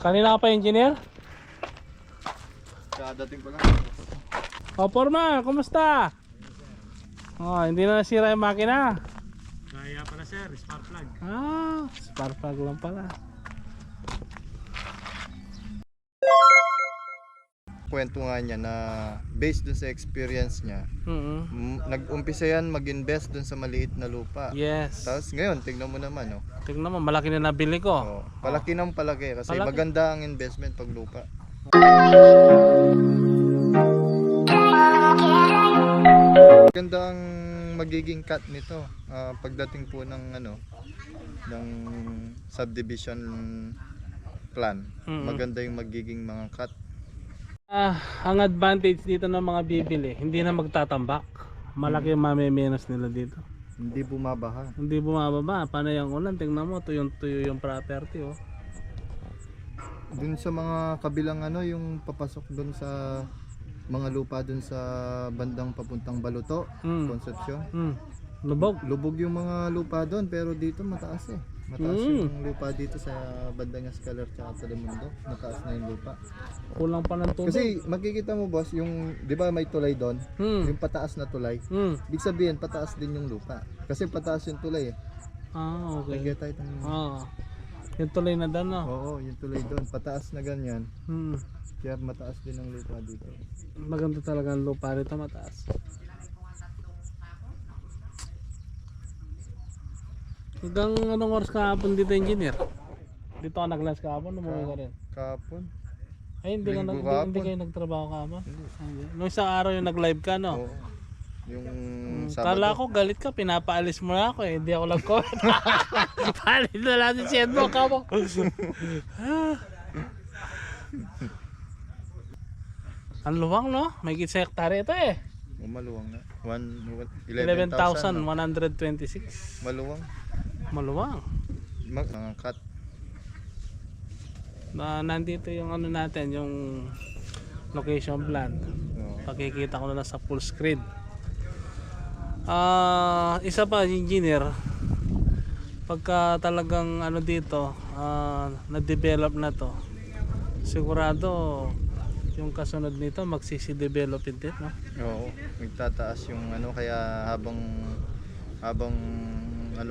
Kanina ka pa engineer? Kadating ko lang. O Forma, kumusta? Oh, hindi na nasira yung makina. Kaya pala sir, spark plug. Spark plug lang pala. Kwento nga niya na based dun sa experience niya, nag-umpisa yan mag-invest dun sa maliit na lupa. Yes. Tapos ngayon, tignan mo naman, oh. Tingnan mo, malaki na nabili ko. Oh, palaki ng palaki kasi Palaki. maganda ang investment pag lupa. Maganda ang magiging cut nito pagdating po ng ng subdivision plan. Maganda yung magiging mga cut. Ang advantage dito ng mga bibili, hindi na magtatambak. Malaki yung mamiminos nila dito. Hindi bumabaha. Hindi bumababa. Paano yung ulan? Tingnan mo, tuyong-tuyo yung property, oh. Dun sa mga kabilang yung papasok dun sa mga lupa dun sa bandang papuntang Baluto, Concepcion. Lubog. Lubog yung mga lupa doon pero dito mataas eh. Mataas yung lupa dito sa bandang Escaler at Telemundo. Mataas na yung lupa. Kulang pa ng tubig. Kasi makikita mo boss, yung 'di ba may tulay doon? Yung pataas na tulay. Ibig sabihin pataas din yung lupa. Kasi pataas yung tulay eh. Okay. Kaya tayo Yung tuloy na doon, no? Oo, yung tulay doon. Pataas na ganyan. Kaya mataas din ang lupa dito. Maganda talaga ang lupa rito, mataas. Hanggang anong oras kahapon dito, engineer? Dito ka nag-lunch kahapon, umuwi ka rin? Kahapon. Ay, hindi Linggo kahapon. hindi kayo nagtrabaho kahapon? Hindi. Nung isang araw yung nag-live ka, no? Oo. Yung Kala Sabado. ko galit ka, pinapaalis mo na ako eh. Hindi ako nag-comment. Paalis na lang si Sedmo ka mo. Ang luwang, no? May sa hektare ito eh. Maluwang na. 11,126. Maluwang. Maluwang. Mga cut. Nandito yung natin, yung location plan. Pakikita ko na lang sa full screen. Isa pa, engineer, pagka talagang dito na-develop na to, sigurado yung kasunod nito magsisi-develop din, no? Oo, magtataas yung kaya habang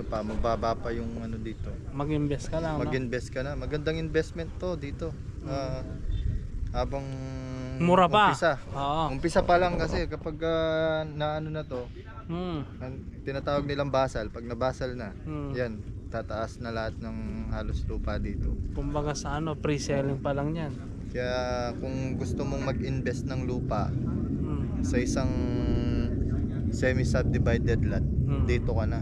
magbaba pa yung dito. Mag-invest ka lang, no? Mag-invest ka na. Magandang investment to dito. Habang Mura pa. umpisa. Oo. Umpisa pa lang kasi kapag na to, tinatawag nilang basal. Pag nabasal na, yan, tataas na lahat ng halos lupa dito. Kumbaga sa pre-selling pa lang yan. Kaya kung gusto mong mag-invest ng lupa sa isang semi-subdivided lot, dito ka na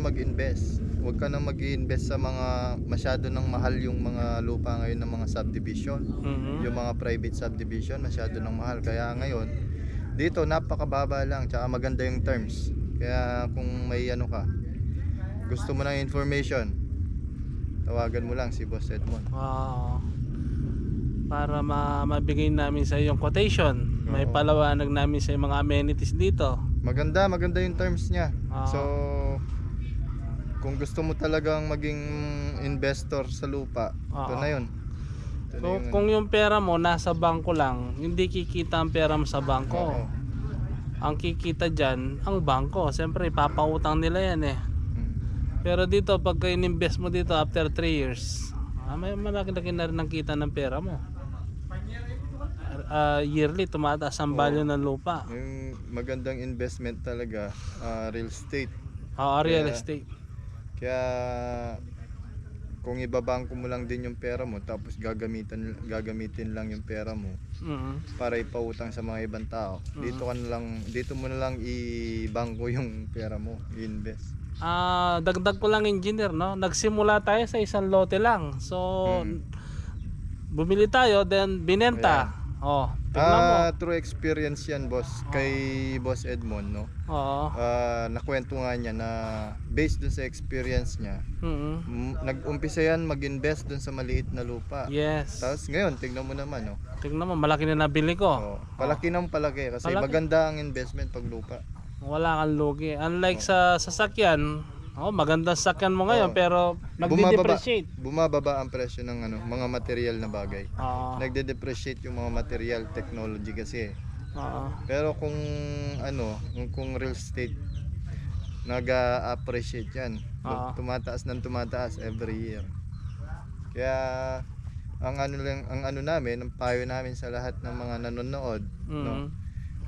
mag-invest. Huwag ka na mag-invest sa mga masyado nang mahal yung mga lupa ngayon ng mga subdivision. Yung mga private subdivision masyado nang mahal. Kaya ngayon dito napakababa lang, tsaka maganda yung terms. Kaya kung may gusto mo ng information, tawagan mo lang si Boss Edmond. Para mabigay namin sa yung quotation. May palawanag namin sa mga amenities dito. Maganda yung terms niya. So kung gusto mo talagang maging investor sa lupa, ito na yun. So kung yung pera mo nasa bangko lang, hindi kikita ang pera mo sa bangko. Ang kikita dyan, ang bangko. Siyempre ipapautang nila yan eh. Pero dito pagka in-invest mo dito after 3 years, may malaki-laki na rin ang kita ng pera mo. Yearly tumataas ang value ng lupa. Yung magandang investment talaga, real estate. Real estate. Kaya kung ibabangko mo lang din yung pera mo tapos gagamitin lang yung pera mo para ipautang sa mga ibang tao, dito mo na lang ibangko yung pera mo, i-invest. Dagdag ko lang, engineer, no? Nagsimula tayo sa isang lote lang. So bumili tayo, then binenta. Tingnan mo. True experience yan, boss. Kay Boss Edmond, no? Nakwento nga niya na based dun sa experience niya, nag-umpisa yan mag-invest dun sa maliit na lupa. Yes. Tapos ngayon, tignan mo naman, no? Tingnan mo, malaki na nabili ko. Palaki ng palaki kasi Palaki. maganda ang investment pag lupa. Wala kang lugi. Unlike sa sasakyan, Oh, magandang sakyan mo ngayon Oo. pero nagde-depreciate. Bumababa ang presyo ng mga material na bagay. Oo. Nagde-depreciate yung mga material technology kasi. Oo. Pero kung kung real estate nag-appreciate 'yan. Oo. Tumataas ng tumataas every year. Kaya ang ano namin, ang payo namin sa lahat ng mga nanonood, no.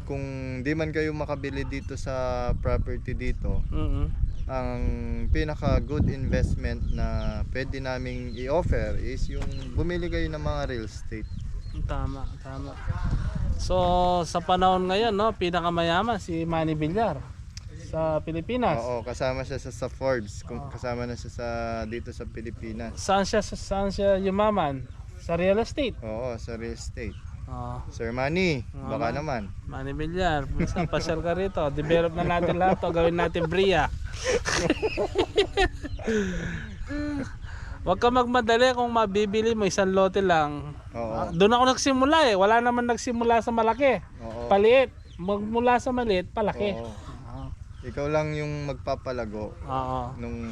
Kung di man kayo makabili dito sa property dito, ang pinaka good investment na pwede naming i-offer is yung bumili kayo ng mga real estate. Tama, tama. So, sa panahon ngayon, no, pinakamayaman si Manny Villar sa Pilipinas. Oo, kasama siya sa Forbes, kasama na siya dito sa Pilipinas. Saan siya yumaman? Sa real estate. Oo, sa real estate. Oh, Sir Manny, baka naman. Manny Villar, minsan pasyal ka rito. Develop na natin lahat 'to, gawin natin Bria. Huwag ka magmadali kung mabibili mo isang lote lang. Oo. Doon ako nagsimula eh. Wala naman nagsimula sa malaki. Oo. Paliit. Magmula sa maliit, palaki. Oo. Oo. Ikaw lang yung magpapalago Oo. nung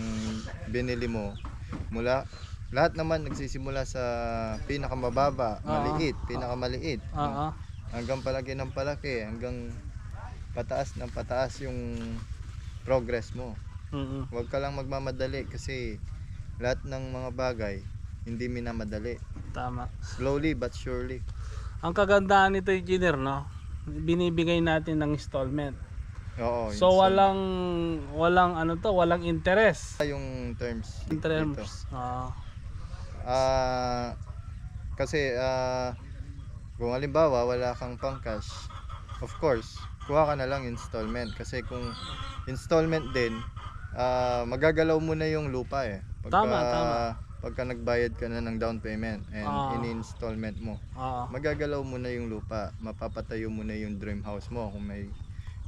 binili mo. Lahat naman nagsisimula sa pinakamababa, maliit, pinakamaliit. Oo. Hanggang palaki ng palaki, hanggang pataas ng pataas yung progress mo. Mm-mm. Huwag ka lang magmamadali kasi lahat ng mga bagay hindi minamadali. Tama. Slowly but surely. Ang kagandahan nito, engineer, no? Binibigay natin ng installment. Oo. So walang walang interest. Yung terms. In dito. terms. Kasi kung halimbawa wala kang pang cash, of course, kuha ka na lang installment kasi kung installment din, magagalaw mo na yung lupa eh. Tama. Pagka nagbayad ka na ng down payment and in-installment mo, magagalaw mo na yung lupa, mapapatayo mo na yung dream house mo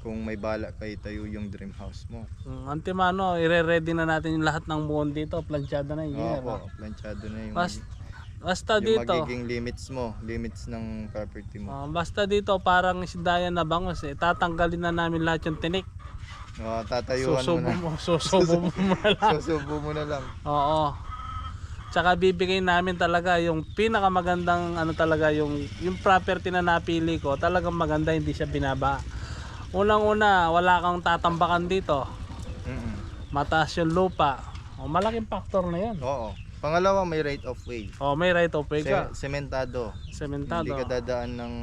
kung may bala kayo tayo yung dream house mo. Antimano, ire-ready na natin yung lahat ng buon dito, planchado na yun. Oo, planchado na yung Basta yung dito, magiging limits ng property mo. basta dito parang sindayan na bangus eh. Tatanggalin na namin lahat yung tinik. Tatayuan Susubo mo na lang. Susubo mo na lang. Oo. Tsaka bibigay namin talaga yung pinakamagandang talaga yung property na napili ko. Talagang maganda, hindi siya binaba. Unang-una, wala kang tatambakan dito. Mataas yung lupa. Malaking factor na 'yan. Oo. Pangalawa, may right of way. May right of way ka. Sementado. Hindi ka dadaan ng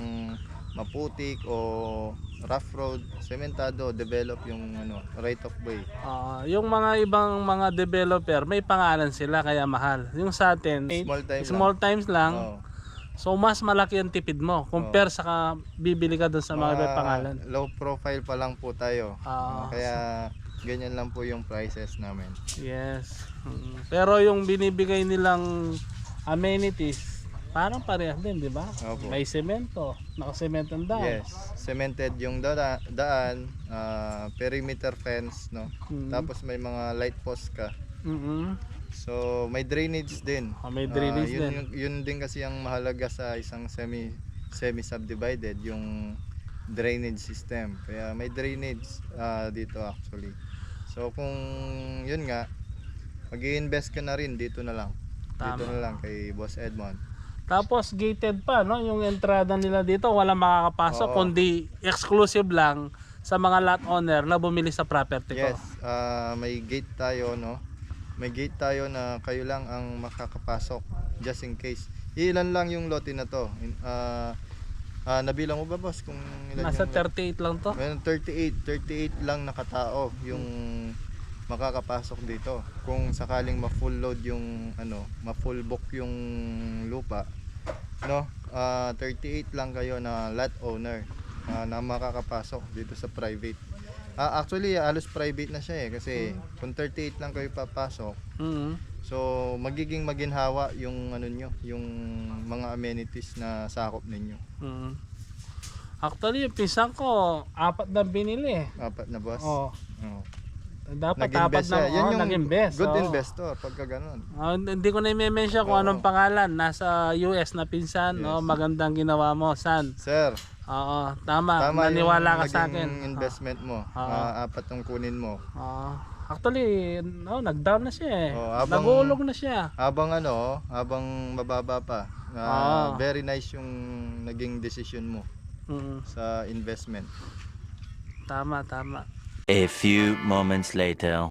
maputik o rough road. Sementado, develop yung right of way. Yung mga ibang mga developer, may pangalan sila kaya mahal. Yung sa atin, small times lang. Oo. So mas malaki ang tipid mo compare sa bibili ka doon sa mga may pangalan. Low profile pa lang po tayo. Ah. Kaya ganyan lang po yung prices namin. Yes. Pero yung binibigay nilang amenities, parang parehas din, di ba? Opo. May semento, nakasemento ang daan. Yes, cemented yung daan, perimeter fence, no. Tapos may mga light post ka. So may drainage din. May drainage din. Yun din kasi ang mahalaga sa isang semi subdivided, yung drainage system. Kaya may drainage dito actually. So kung yun nga, mag-i-invest ka na rin dito na lang. Tama. Dito na lang kay Boss Edmond. Tapos gated pa, no? Yung entrada nila dito, walang makakapasok, kundi exclusive lang sa mga lot owner na bumili sa property ko. Yes, may gate tayo, no? May gate tayo na kayo lang ang makakapasok just in case. Ilan lang yung lote na to? Nabilang mo ba, boss, kung ilan? Nasa yung 38 lang to. 38 lang na katao yung makakapasok dito. Kung sakaling ma-full load yung ma-full book yung lupa, no? 38 lang kayo na lot owner na makakapasok dito sa private. Actually, halos private na siya eh kasi kung 38 lang kayo papasok. So, magiging maginhawa yung nyo, yung mga amenities na sakop ninyo. Actually, yung pisang ko, 4 na binili eh. 4 na, boss? Oo. Dapat Nag-invest na siya. Yan yung nag-invest. good investor pagka ganun. Hindi ko na i-mention kung anong pangalan. Nasa US na pinsan, Yes. magandang ginawa mo, San. Sir, tama. Naniwala ka sa akin. investment mo. 4 yung kunin mo. Actually, no, nag-down na siya eh. Oh, habang- Nag-uulog na siya. Habang mababa pa. Very nice yung naging decision mo Mm, sa investment. tama, tama. A few moments later.